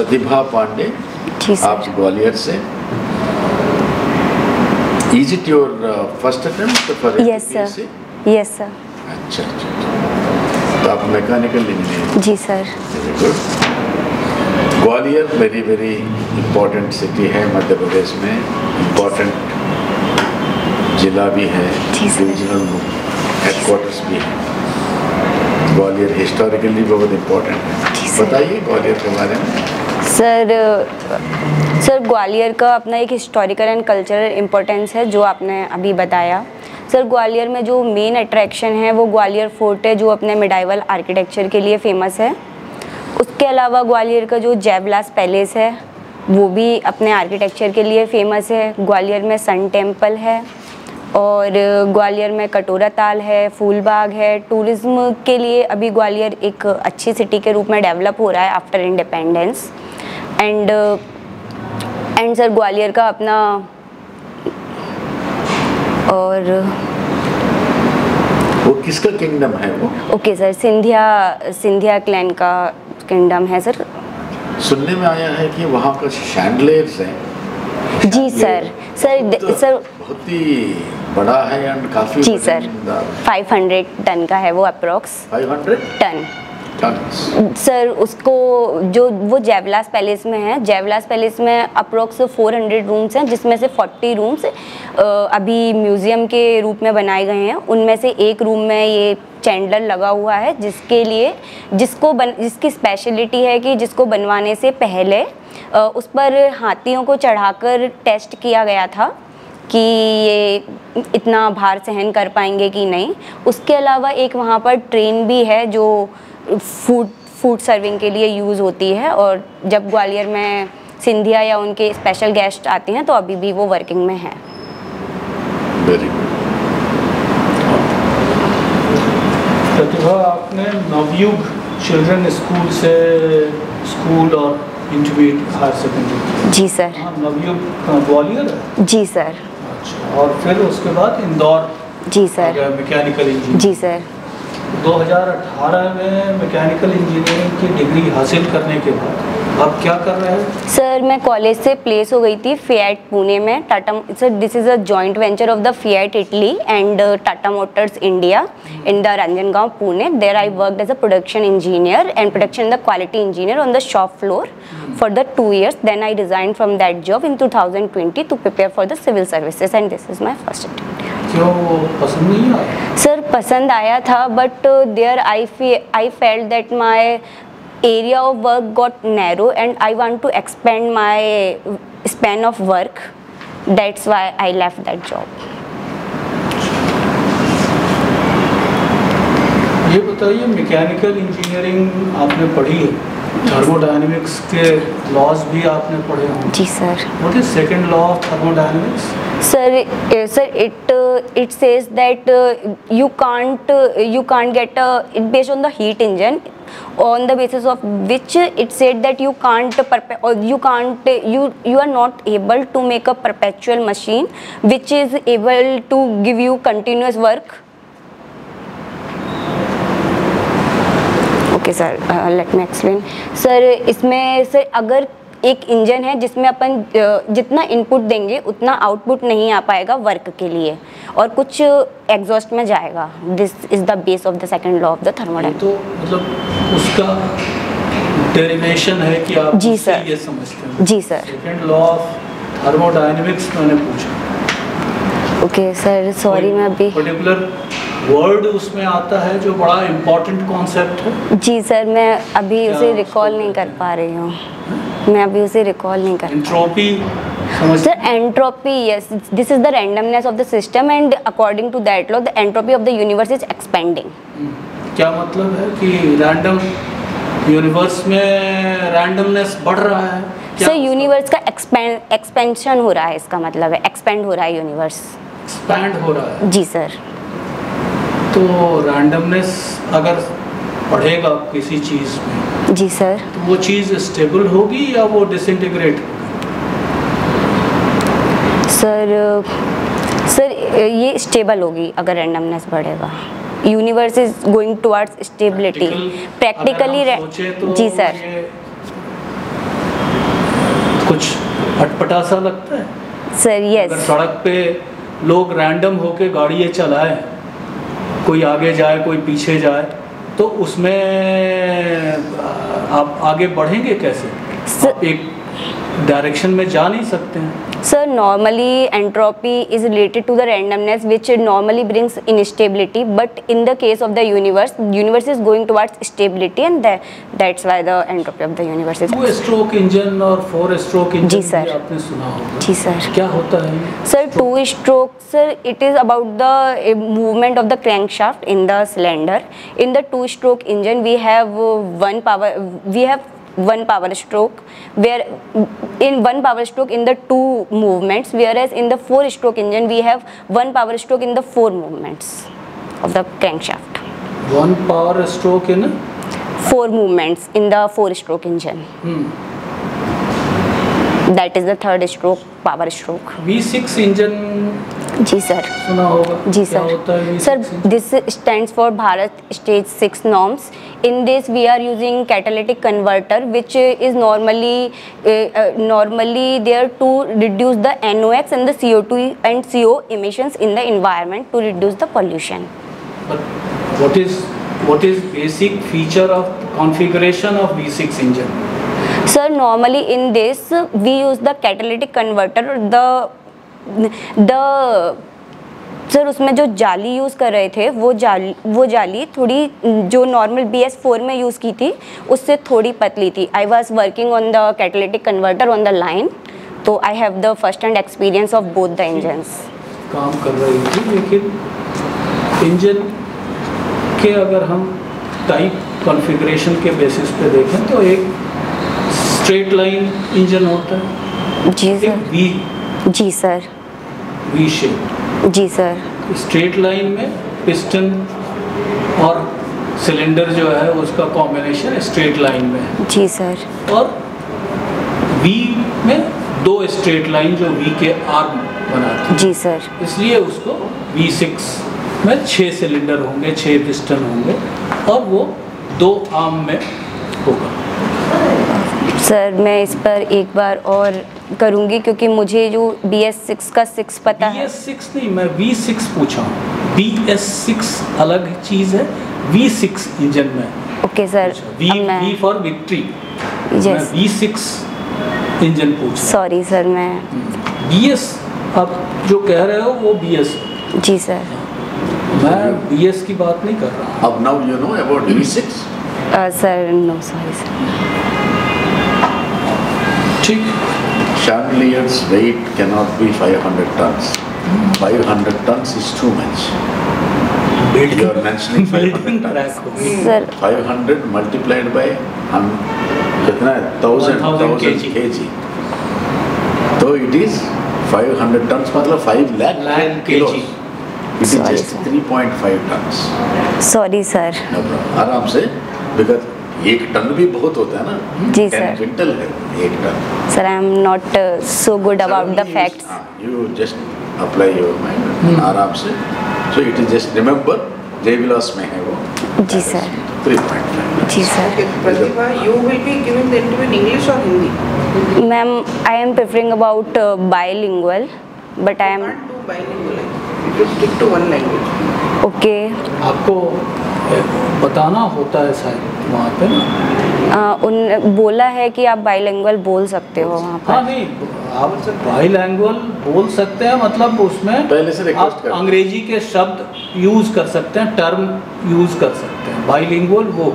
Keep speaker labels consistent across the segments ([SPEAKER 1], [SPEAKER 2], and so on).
[SPEAKER 1] प्रतिभा पांडे, आप ग्वालियर से। Is it your first attempt for NTPC?
[SPEAKER 2] Yes sir. Yes sir.
[SPEAKER 1] अच्छा अच्छा, तो आप मैकेनिकल इंजीनियर?
[SPEAKER 2] जी sir.
[SPEAKER 1] Very good. Gwalior very very important city है मध्य प्रदेश में, इम्पोर्टेंट जिला भी है, डिविजनल हेडक्वार्टर्स भी है। ग्वालियर हिस्टोरिकली बहुत इम्पोर्टेंट है, बताइए ग्वालियर के बारे में।
[SPEAKER 2] सर ग्वालियर का अपना एक हिस्टोरिकल एंड कल्चरल इम्पोर्टेंस है जो आपने अभी बताया। सर ग्वालियर में जो मेन अट्रैक्शन है वो ग्वालियर फोर्ट है जो अपने मिडाइवल आर्किटेक्चर के लिए फेमस है। उसके अलावा ग्वालियर का जो जय विलास पैलेस है वो भी अपने आर्किटेक्चर के लिए फेमस है। ग्वालियर में सन टेम्पल है और ग्वालियर में कटोरा ताल है, फूलबाग है। टूरिज्म के लिए अभी ग्वालियर एक अच्छी सिटी के रूप में डेवलप हो रहा है after independence. And sir Gwalior का अपना और
[SPEAKER 1] वो किसका किंगडम है वो?
[SPEAKER 2] ओके सर, सिंधिया क्लैन का किंगडम है सर।
[SPEAKER 1] सुनने में आया है कि वहाँ का शैंडलियर्स हैं।
[SPEAKER 2] जी सर। सर
[SPEAKER 1] बहुत ही बड़ा है एंड काफी।
[SPEAKER 2] जी सर, 500 टन का है वो अप्रोक्स।
[SPEAKER 1] 500
[SPEAKER 2] ton sir. उसको जो वो जय विलास पैलेस में है, जय विलास पैलेस में अप्रोक्स 400 रूम्स हैं जिसमें से 40 रूम्स अभी म्यूज़ियम के रूप में बनाए गए हैं। उनमें से एक रूम में ये चैंडलर लगा हुआ है जिसकी स्पेशलिटी है कि जिसको बनवाने से पहले उस पर हाथियों को चढ़ाकर टेस्ट किया गया था कि ये इतना भार सहन कर पाएंगे कि नहीं। उसके अलावा एक वहाँ पर ट्रेन भी है जो फूड सर्विंग के लिए यूज़ होती है और जब ग्वालियर में सिंधिया या उनके स्पेशल गेस्ट आते हैं तो अभी भी वो वर्किंग में है।
[SPEAKER 1] Very good.
[SPEAKER 3] प्रतिभा, आपने नवयुग चिल्ड्रन स्कूल से स्कूल और इंटरमीडिएट हायर सेकेंडरी?
[SPEAKER 2] जी सर।
[SPEAKER 3] नवयुग ग्वालियर है?
[SPEAKER 2] जी सर।
[SPEAKER 3] अच्छा, और फिर उसके बाद इंदौर?
[SPEAKER 2] जी सर।
[SPEAKER 3] Mechanical engineering?
[SPEAKER 2] जी सर।
[SPEAKER 3] 2018 में मैकेनिकल इंजीनियरिंग की डिग्री हासिल करने के बाद आप क्या कर रहे हैं?
[SPEAKER 2] सर मैं कॉलेज से प्लेस हो गई थी फिएट पुणे में। Tata sir, this is a joint venture of the Fiat Italy and Tata Motors India in the Ranjangaon Pune. There I worked as a production engineer and production the quality engineer on the shop floor for the 2 years. Then I resigned from that job in 2020 to prepare for the civil services and this is my first attempt.
[SPEAKER 3] क्यों पसंद नहीं आया?
[SPEAKER 2] Sir पसंद आया था but there I felt that my area of work got narrow and I want to expand my span of work. That's why I left that job.
[SPEAKER 3] ये बताइए, mechanical engineering आपने पढ़ी है, थर्मोडायनेमिक्स के लॉज भी आपने पढ़े होंगे?
[SPEAKER 2] जी sir.
[SPEAKER 3] What is second law of thermodynamics?
[SPEAKER 2] Sir, it says that you can't get it based on the heat engine, on the basis of which it said that you are not able to make a perpetual machine which is able to give you continuous work. Okay sir, let me explain. Sir इसमें sir अगर एक engine है जिसमें अपन जितना input देंगे उतना output नहीं आ पाएगा वर्क के लिए और कुछ एग्जॉस्ट में जाएगा। This is the base of the second law of the thermodynamics.
[SPEAKER 3] तो मतलब उसका डेरिवेशन है कि आप
[SPEAKER 2] जी सर
[SPEAKER 3] ये समझते हैं?
[SPEAKER 2] जी sir.
[SPEAKER 3] Second law of thermodynamics मैंने पूछा।
[SPEAKER 2] ओके सर, सॉरी मैं अभी
[SPEAKER 3] पर्टिकुलर वर्ड उसमें आता है जो बड़ा इम्पोर्टेंट कॉन्सेप्ट है?
[SPEAKER 2] जी सर, मैं अभी उसे रिकॉल नहीं कर पा रही हूँ। मैं अभी उसे रिकॉल नहीं कर।
[SPEAKER 3] Entropy
[SPEAKER 2] sir, entropy, yes, this is the randomness of the system and according to that law the entropy of the universe is expanding.
[SPEAKER 3] क्या मतलब है कि रैंडम यूनिवर्स में रैंडमनेस बढ़ रहा है?
[SPEAKER 2] सर यूनिवर्स का एक्सपेंशन हो रहा है, इसका मतलब है एक्सपेंड हो रहा है यूनिवर्स।
[SPEAKER 3] एक्सपैंड हो रहा है?
[SPEAKER 2] जी सर।
[SPEAKER 3] तो रैंडमनेस अगर बढ़ेगा किसी चीज़ में,
[SPEAKER 2] जी सर,
[SPEAKER 3] तो वो चीज़ स्टेबल होगी या वो डिसइंटीग्रेट होगी?
[SPEAKER 2] सर ये स्टेबल होगी अगर रैंडमनेस बढ़ेगा। Universe is going towards stability practically.
[SPEAKER 3] तो
[SPEAKER 2] जी सर।
[SPEAKER 3] कुछ अटपटा सा लगता है?
[SPEAKER 2] सर
[SPEAKER 3] अगर
[SPEAKER 2] यस
[SPEAKER 3] सड़क पे लोग रैंडम होके गाड़ियाँ चलाएं, कोई आगे जाए कोई पीछे जाए, तो उसमें आप आगे बढ़ेंगे कैसे? आप एक डायरेक्शन में जा नहीं सकते हैं।
[SPEAKER 2] Sir, normally entropy is related to the randomness, which normally brings instability. But in the case of the universe is going towards stability, and that's why the entropy of the universe is.
[SPEAKER 3] 2-stroke engine और 4-stroke engine
[SPEAKER 2] जी sir.
[SPEAKER 3] भी आपने सुना होगा।
[SPEAKER 2] जी sir.
[SPEAKER 3] क्या होता है?
[SPEAKER 2] Sir, 2-stroke, sir, it is about the movement of the crankshaft in the cylinder. In the 2-stroke engine, we have one power stroke, where in one power stroke in the 2 movements, whereas in the 4-stroke engine we have one power stroke in the 4 movements of the crankshaft.
[SPEAKER 3] One power stroke in
[SPEAKER 2] 4 movements in the 4-stroke engine. That is the 3rd stroke, power stroke.
[SPEAKER 3] V6 engine
[SPEAKER 2] जी sir.
[SPEAKER 3] सुना होगा?
[SPEAKER 2] जी
[SPEAKER 3] क्या
[SPEAKER 2] sir.
[SPEAKER 3] होता है V6
[SPEAKER 2] sir,
[SPEAKER 3] engine?
[SPEAKER 2] this stands for Bharat Stage 6 norms. In this, we are using catalytic converter, which is normally there to reduce the NOx and the CO2 and CO emissions in the environment to reduce the pollution.
[SPEAKER 3] But what is basic feature of configuration of V6 engine?
[SPEAKER 2] Sir, normally in this we use the catalytic converter. Sir उसमें जो जाली use कर रहे थे वो जाली थोड़ी जो नॉर्मल BS4 में यूज़ की थी उससे थोड़ी पतली थी। I was working on the catalytic converter on the line, तो I have the first hand experience of both the engines.
[SPEAKER 3] काम कर रही थी, लेकिन इंजन के अगर हम टाइप कॉन्फ़िगरेशन के बेसिस पे देखें तो एक स्ट्रेट लाइन इंजन होता है।
[SPEAKER 2] जी सर।
[SPEAKER 3] वी
[SPEAKER 2] जी सर।
[SPEAKER 3] V shape.
[SPEAKER 2] जी सर।
[SPEAKER 3] स्ट्रेट लाइन में पिस्टन और सिलेंडर जो है उसका कॉम्बिनेशन स्ट्रेट लाइन में है।
[SPEAKER 2] जी सर।
[SPEAKER 3] और वी में 2 स्ट्रेट लाइन जो वी के आर्म बनाते हैं।
[SPEAKER 2] जी सर।
[SPEAKER 3] इसलिए उसको V6 में 6 सिलेंडर होंगे, 6 पिस्टन होंगे और वो 2 आर्म में होगा।
[SPEAKER 2] सर मैं इस पर एक बार और करूँगी क्योंकि मुझे जो BS6 का 6 पता है।
[SPEAKER 3] BS6 नहीं, मैं V6 पूछा हूँ। BS6 अलग चीज़ है, V6 इंजन में।
[SPEAKER 2] Okay sir.
[SPEAKER 3] V for victory. मैं V6 इंजन पूछ।
[SPEAKER 2] सॉरी सर, मैं
[SPEAKER 3] BS आप जो कह रहे हो वो BS।
[SPEAKER 2] जी सर।
[SPEAKER 3] मैं BS की बात नहीं कर रहा।
[SPEAKER 1] अब now you know about V6?
[SPEAKER 2] Sir no, sorry sir.
[SPEAKER 3] ठीक।
[SPEAKER 1] Chandelier's weight cannot be 500 tons. 500 tons is too much. You are mentioning 500 tons.
[SPEAKER 2] Sir,
[SPEAKER 1] 500 multiplied by कितना है? 1000 kg. So it is 500 tons मतलब 5 lakh kilos. It is just 3.5 tons.
[SPEAKER 2] Sorry sir.
[SPEAKER 1] No problem. आराम से, because 1 ton भी बहुत होता है ना।
[SPEAKER 2] जी
[SPEAKER 1] 10
[SPEAKER 2] सर।
[SPEAKER 1] क्विंटल है 1 ton.
[SPEAKER 2] Sir, I am not so good about the facts.
[SPEAKER 1] You just apply your mind आराम से। So it is just remember J-Vilas में है वो।
[SPEAKER 2] जी सर।
[SPEAKER 1] 3.5।
[SPEAKER 2] जी sir.
[SPEAKER 4] Okay, Pratibha, you will be giving the interview in English or Hindi?
[SPEAKER 2] Ma'am, I am preferring about bilingual, but I am
[SPEAKER 4] You can't do bilingual. You should stick to one language.
[SPEAKER 2] okay.
[SPEAKER 3] आपको बताना होता है शायद वहाँ पे ना।
[SPEAKER 2] उन बोला है कि आप बाइलिंगुअल बोल सकते हो वहाँ
[SPEAKER 3] हाँ
[SPEAKER 2] पर।
[SPEAKER 3] नहीं, आप बाइलैंग्वेज बोल सकते हैं, मतलब उसमें
[SPEAKER 1] पहले से request
[SPEAKER 3] आप
[SPEAKER 1] कर।
[SPEAKER 3] अंग्रेजी के शब्द यूज़ कर सकते हैं, टर्म यूज़ कर सकते हैं। बाइलिंगुअल वो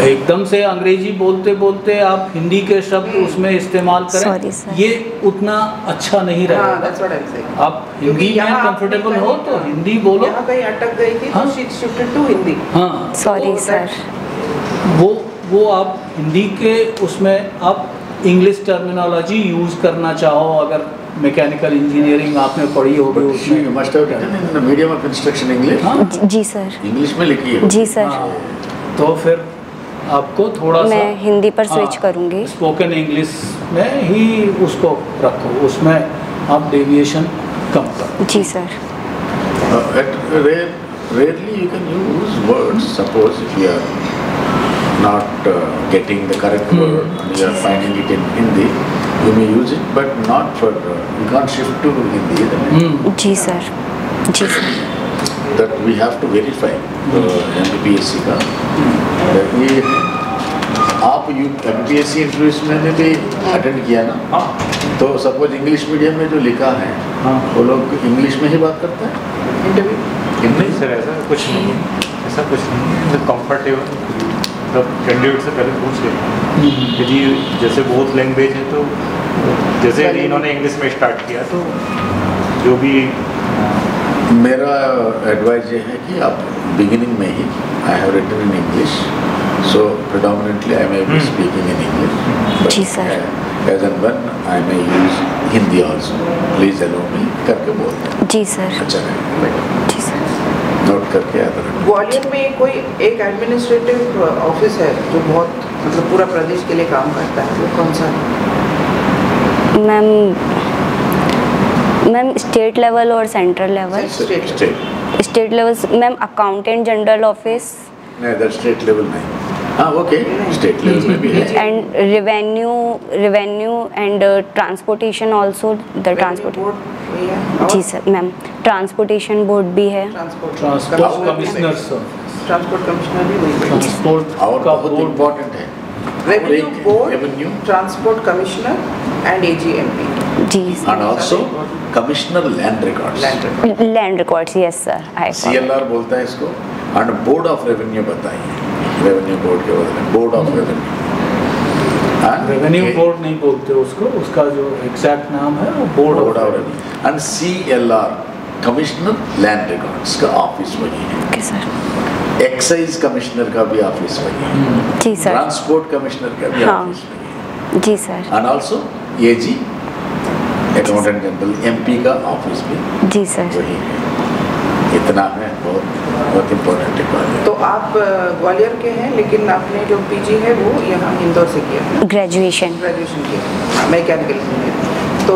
[SPEAKER 3] एकदम से अंग्रेजी बोलते बोलते आप हिंदी के शब्द उसमें इस्तेमाल
[SPEAKER 2] Sorry,
[SPEAKER 3] करें,
[SPEAKER 2] sir.
[SPEAKER 3] ये उतना अच्छा नहीं
[SPEAKER 4] हाँ,
[SPEAKER 3] रहेगा।
[SPEAKER 4] that's what I'm saying.
[SPEAKER 3] आप हिंदी में कंफर्टेबल हो तो हिंदी बोलो।
[SPEAKER 4] यहाँ कहीं अटक गई थी
[SPEAKER 3] हाँ?
[SPEAKER 4] तो she shifted to हिंदी।
[SPEAKER 3] हाँ,
[SPEAKER 2] सॉरी
[SPEAKER 4] तो
[SPEAKER 2] सर।
[SPEAKER 3] वो आप हिंदी के उसमें आप इंग्लिश टर्मिनोलॉजी यूज़ करना चाहो, अगर मैकेनिकल इंजीनियरिंग आपने पढ़ी होगी
[SPEAKER 1] But she
[SPEAKER 3] उसमें।
[SPEAKER 1] must have written in the medium of instruction English.
[SPEAKER 3] हाँ?
[SPEAKER 2] जी सर।
[SPEAKER 1] इंग्लिश में लिखी है।
[SPEAKER 2] जी सर।
[SPEAKER 3] हाँ, तो फिर आपको थोड़ा सा
[SPEAKER 2] मैं हिंदी पर स्विच करूँगी।
[SPEAKER 3] स्पोकन इंग्लिश में ही उसको रखो, उसमें आप डेविएशन कम करो।
[SPEAKER 2] जी sir.
[SPEAKER 1] Rarely you can use words. Suppose if you are not getting the correct word and you are finding it in Hindi, you may use it, but not for, you can't shift to Hindi, isn't it?
[SPEAKER 2] जी sir, जी sir.
[SPEAKER 1] That we have to verify MPPSC का. ये आप MPPSC interviews में भी attend किया ना?
[SPEAKER 3] हाँ.
[SPEAKER 1] तो सपोज इंग्लिश मीडियम में जो लिखा है, वो लोग इंग्लिश में ही बात करते हैं इंटरव्यू?
[SPEAKER 5] नहीं सर, ऐसा कुछ नहीं है, ऐसा कुछ नहीं है. कंफर्टेबल मतलब कैंडिडेट से पहले पूछ लेते हैं यदि जैसे बहुत लैंग्वेज है तो जैसे यदि इन्होंने इंग्लिश में स्टार्ट किया तो जो भी.
[SPEAKER 1] मेरा एडवाइस ये है कि आप बिगिनिंग में ही, I have written in English, so predominantly I may be speaking in English,
[SPEAKER 2] जी sir.
[SPEAKER 1] As and when I may use Hindi also, please allow me करके बोलते हैं.
[SPEAKER 2] जी सर.
[SPEAKER 1] अच्छा रहेगा.
[SPEAKER 2] जी सर.
[SPEAKER 1] नोट करके याद रखना.
[SPEAKER 4] ग्वालियर में कोई एक एडमिनिस्ट्रेटिव ऑफिस है जो बहुत मतलब पूरा प्रदेश के लिए काम करता है, वो कौन सा है?
[SPEAKER 2] मैम स्टेट लेवल और central level. State level ma'am accountant general office.
[SPEAKER 1] नहीं, इधर स्टेट लेवल नहीं. हाँ, ओके, स्टेट लेवल में भी है.
[SPEAKER 2] And revenue and transportation also, the transport. जी सर मैम, ट्रांसपोर्टेशन बोर्ड भी है.
[SPEAKER 3] Transport commissioner sir.
[SPEAKER 4] Transport commissioner भी वही है.
[SPEAKER 3] ट्रांसपोर्ट
[SPEAKER 1] और
[SPEAKER 3] का
[SPEAKER 1] बहुत
[SPEAKER 3] बोर्ड
[SPEAKER 1] इम्पोर्टेंट है.
[SPEAKER 4] Revenue board,
[SPEAKER 1] revenue,
[SPEAKER 4] transport commissioner and AGMP.
[SPEAKER 2] जी
[SPEAKER 1] and
[SPEAKER 2] sir.
[SPEAKER 1] also Commissioner Land Records.
[SPEAKER 2] Land records. Yes sir, I
[SPEAKER 1] CLR बोलता है इसको. एंड बोर्ड ऑफ रेवेन्यू बताइए. रेवेन्यू बोर्ड के बदले board of revenue.
[SPEAKER 3] Revenue board नहीं बोलते उसको, उसका जो एग्जैक्ट नाम है वो board of revenue.
[SPEAKER 1] And CLR commissioner land records का ऑफिस वही है.
[SPEAKER 2] Okay sir.
[SPEAKER 1] एक्साइज कमिश्नर का भी ऑफिस वही है.
[SPEAKER 2] जी सर.
[SPEAKER 1] ट्रांसपोर्ट कमिश्नर का भी
[SPEAKER 2] हाँ.
[SPEAKER 1] ऑफिस वही है.
[SPEAKER 2] जी sir.
[SPEAKER 1] And also AG accountant general MP का ऑफिस भी
[SPEAKER 2] जी सर.
[SPEAKER 1] वही है. इतना है, बहुत इम्पोर्टेंट है.
[SPEAKER 4] तो आप ग्वालियर के हैं, लेकिन आपने जो PG है वो यहाँ इंदौर से किया,
[SPEAKER 2] ग्रेजुएशन.
[SPEAKER 4] ग्रेजुएशन किया मैकेनिकल इंजीनियरिंग. तो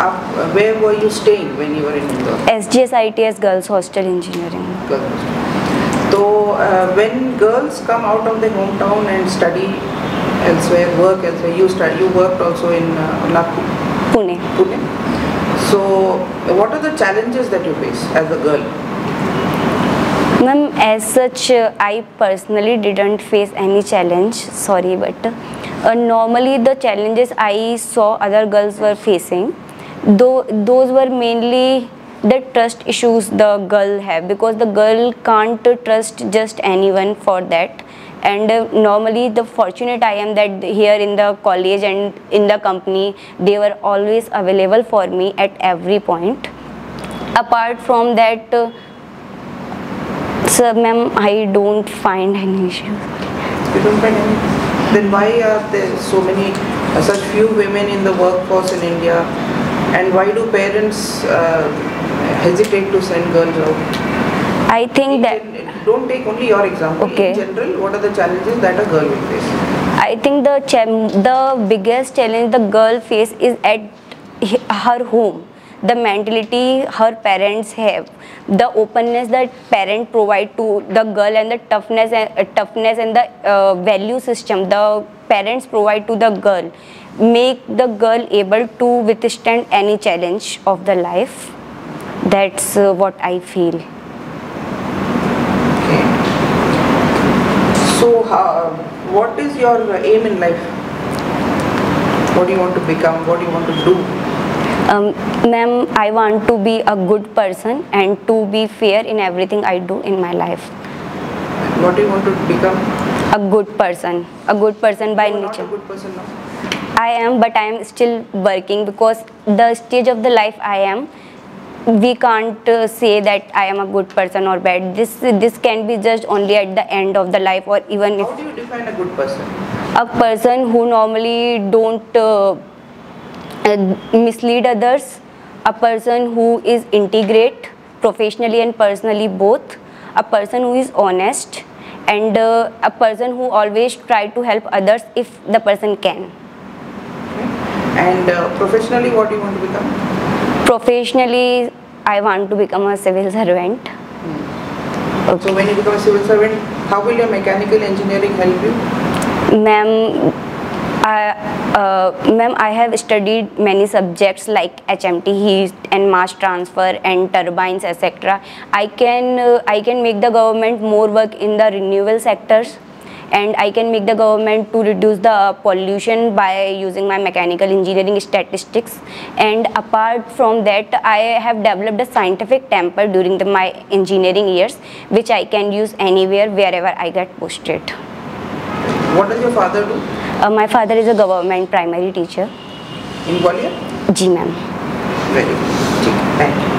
[SPEAKER 4] आप where were you staying when you were in Indore?
[SPEAKER 2] SGS ITS girls hostel engineering.
[SPEAKER 4] तो when girls come out of their hometown and study elsewhere, work elsewhere, you worked also in Nagpur,
[SPEAKER 2] Pune.
[SPEAKER 4] Pune. So what are the challenges that you face as a girl?
[SPEAKER 2] Ma'am, as such, I personally didn't face any challenge. Sorry, but normally the challenges I saw other girls were facing, though those were mainly the trust issues the girl have, because the girl can't trust just anyone for that. And normally the fortunate I am that here in the college and in the company they were always available for me at every point. Apart from that, sir ma'am, I don't find any issues.
[SPEAKER 4] You don't find any? Then why are there so many such few women in the workforce in India, and why do parents hesitate to send girls out?
[SPEAKER 2] I think that
[SPEAKER 4] don't take only your example.
[SPEAKER 2] Okay.
[SPEAKER 4] In general, what are the challenges that a girl will face?
[SPEAKER 2] I think the biggest challenge the girl face is at her home. The mentality her parents have, the openness that parent provide to the girl, and the toughness and the value system the parents provide to the girl, make the girl able to withstand any challenge of the life. That's what I feel.
[SPEAKER 4] So, what is your aim in life? What do you want to become? What do you want to do?
[SPEAKER 2] Ma'am, I want to be a good person and to be fair in everything I do in my life.
[SPEAKER 4] What do you want to become?
[SPEAKER 2] A good person by
[SPEAKER 4] You are
[SPEAKER 2] nature.
[SPEAKER 4] not a good person now.
[SPEAKER 2] I am, but I am still working, because the stage of the life I am, we can't say that I am a good person or bad. This can be judged only at the end of the life, or even if
[SPEAKER 4] How do you define a good person?
[SPEAKER 2] a person who normally don't mislead others, a person who is integrate professionally and personally both, a person who is honest, and a person who always try to help others if the person can.
[SPEAKER 4] And professionally, what do you want to become?
[SPEAKER 2] Professionally, I want to become a civil servant.
[SPEAKER 4] So when you become a civil servant, how will your mechanical engineering help you?
[SPEAKER 2] Ma'am, I have studied many subjects like HMT, heat and mass transfer and turbines, etc. I can make the government more work in the renewable sectors, and I can make the government to reduce the pollution by using my mechanical engineering statistics. And apart from that, I have developed a scientific temper during my engineering years, which I can use anywhere, wherever I get posted.
[SPEAKER 4] What does your father do?
[SPEAKER 2] My father is a government primary teacher.
[SPEAKER 4] In Gwalior?
[SPEAKER 2] जी ma'am.
[SPEAKER 4] Very good. ठीक है, thank you.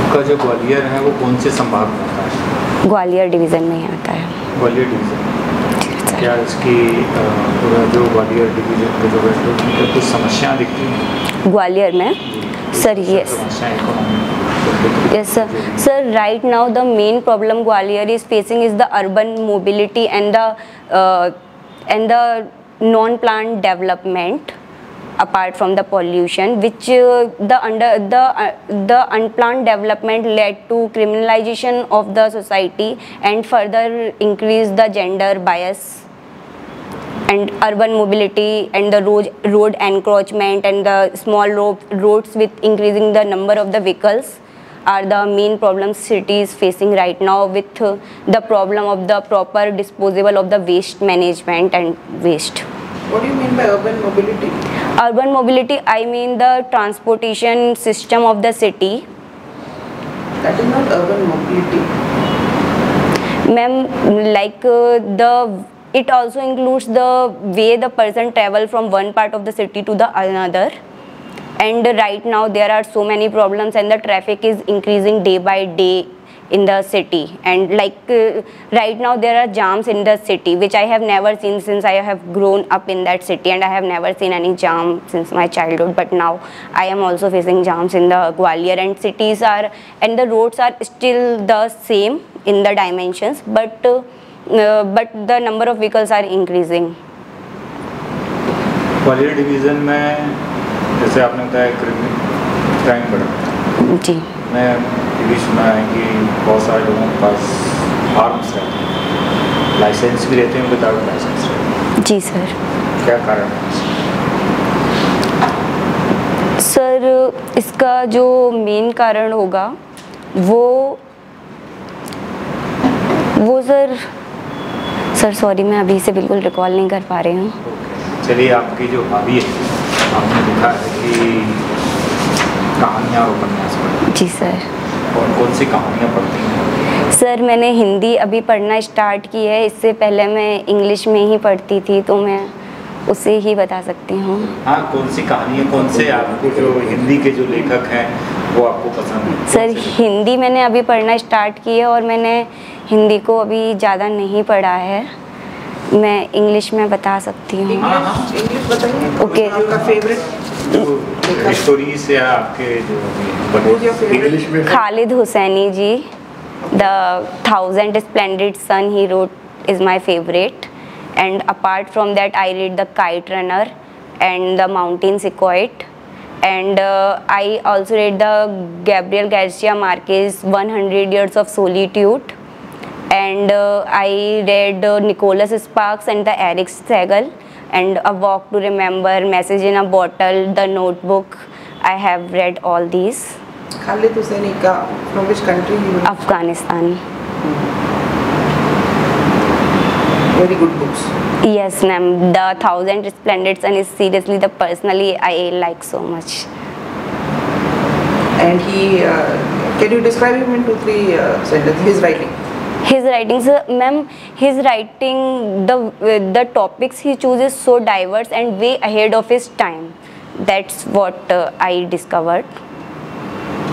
[SPEAKER 5] आपका जो ग्वालियर है वो कौन से संभाग में आता है?
[SPEAKER 2] ग्वालियर डिवीज़न में ही आता है.
[SPEAKER 5] ग्वालियर डिवीज़न. क्या इसकी पूरा जो ग्वालियर डिवीज़न के जो बैठे उनकी कुछ समस्याएं दिखती हैं
[SPEAKER 2] ग्वालियर में? Sir yes.
[SPEAKER 5] समस्याएं economy.
[SPEAKER 2] Yes sir. Sir, right now the main problem Gwalior is facing is the urban mobility and the non-planned development, apart from the pollution, which the unplanned development led to criminalization of the society and further increase the gender bias. And urban mobility and the road encroachment and the small roads with increasing the number of the vehicles are the main problems city is facing right now, with the problem of the proper disposal of the waste management and waste.
[SPEAKER 4] What do you mean by urban mobility?
[SPEAKER 2] Urban mobility, I mean the transportation system of the city.
[SPEAKER 4] That is not urban mobility.
[SPEAKER 2] Ma'am, like it also includes the way the person travel from one part of the city to the another. And right now there are so many problems and the traffic is increasing day by day in the city. And like right now there are jams in the city, which I have never seen since I have grown up in that city, and I have never seen any jam since my childhood. But now I am also facing jams in the Gwalior, and cities are, and the roads are still the same in the dimensions, but the number of vehicles are increasing.
[SPEAKER 5] Gwalior division में जैसे आपने बताया crime बढ़ा
[SPEAKER 2] जी.
[SPEAKER 5] मैं ये भी सुना है कि बहुत सारे लोगों के पास आर्म्स रहते हैं, लाइसेंस भी रहते हैं, विदाउट लाइसेंस रहते हैं.
[SPEAKER 2] जी सर.
[SPEAKER 5] क्या कारण है?
[SPEAKER 2] सर, इसका जो मेन कारण होगा वो सर सॉरी, मैं अभी से बिल्कुल रिकॉल नहीं कर पा रही हूँ.
[SPEAKER 5] चलिए, आपकी जो हॉबी है, आपने लिखा है कि कहानियाँ और उपन्यास पढ़ना.
[SPEAKER 2] जी सर.
[SPEAKER 5] और कौन सी कहानियाँ पढ़ती हैं?
[SPEAKER 2] सर, मैंने हिंदी अभी पढ़ना स्टार्ट की है. इससे पहले मैं इंग्लिश में ही पढ़ती थी, तो मैं उसे ही बता सकती हूँ.
[SPEAKER 5] हाँ, कौन सी कहानियाँ, कौन से आपको जो हिंदी के जो लेखक हैं वो आपको पसंद है?
[SPEAKER 2] सर, हिंदी मैंने अभी पढ़ना स्टार्ट की है और मैंने हिंदी को अभी ज़्यादा नहीं पढ़ा है. मैं इंग्लिश में बता सकती हूँ.
[SPEAKER 4] इंग्लिश बताइए.
[SPEAKER 2] ओके.
[SPEAKER 4] आपका फेवरेट
[SPEAKER 5] स्टोरीज या आपके जो
[SPEAKER 4] इंग्लिश में?
[SPEAKER 2] खालिद हुसैनी जी, the 1000 Splendid Sun he wrote is my favorite. And apart from that, I read The Kite Runner and The Mountain Sequoia. And I also read the Gabriel Garcia Marquez 100 Years of Solitude. And I read Nicholas Sparks and the Eric Segal, and A Walk to Remember, Message in a Bottle, The Notebook. I have read all these.
[SPEAKER 4] Khalid Hosseini ka from which country he was?
[SPEAKER 2] Afghanistan.
[SPEAKER 4] Very good books.
[SPEAKER 2] Yes, ma'am. The 1000 Splendid Sun is seriously the personally I like so much.
[SPEAKER 4] And he, can you describe him in 2-3 sentences? His writing.
[SPEAKER 2] His writings, ma'am, his writing, the topics he chooses so diverse and way ahead of his time. That's what I discovered.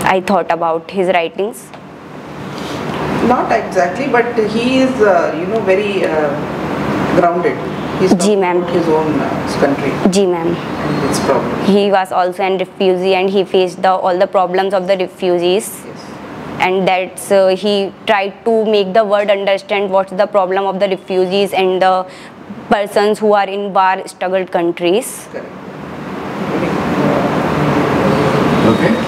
[SPEAKER 2] I thought about his writings.
[SPEAKER 4] Not exactly, but he is, very grounded. He's
[SPEAKER 2] जी ma'am.
[SPEAKER 4] his own country.
[SPEAKER 2] जी ma'am.
[SPEAKER 4] And its problems.
[SPEAKER 2] He was also a refugee and he faced all the problems of the refugees.
[SPEAKER 4] Yes.
[SPEAKER 2] And that's he tried to make the world understand what's the problem of the refugees and the persons who are in war-struggled countries.
[SPEAKER 4] Correct.
[SPEAKER 1] Okay.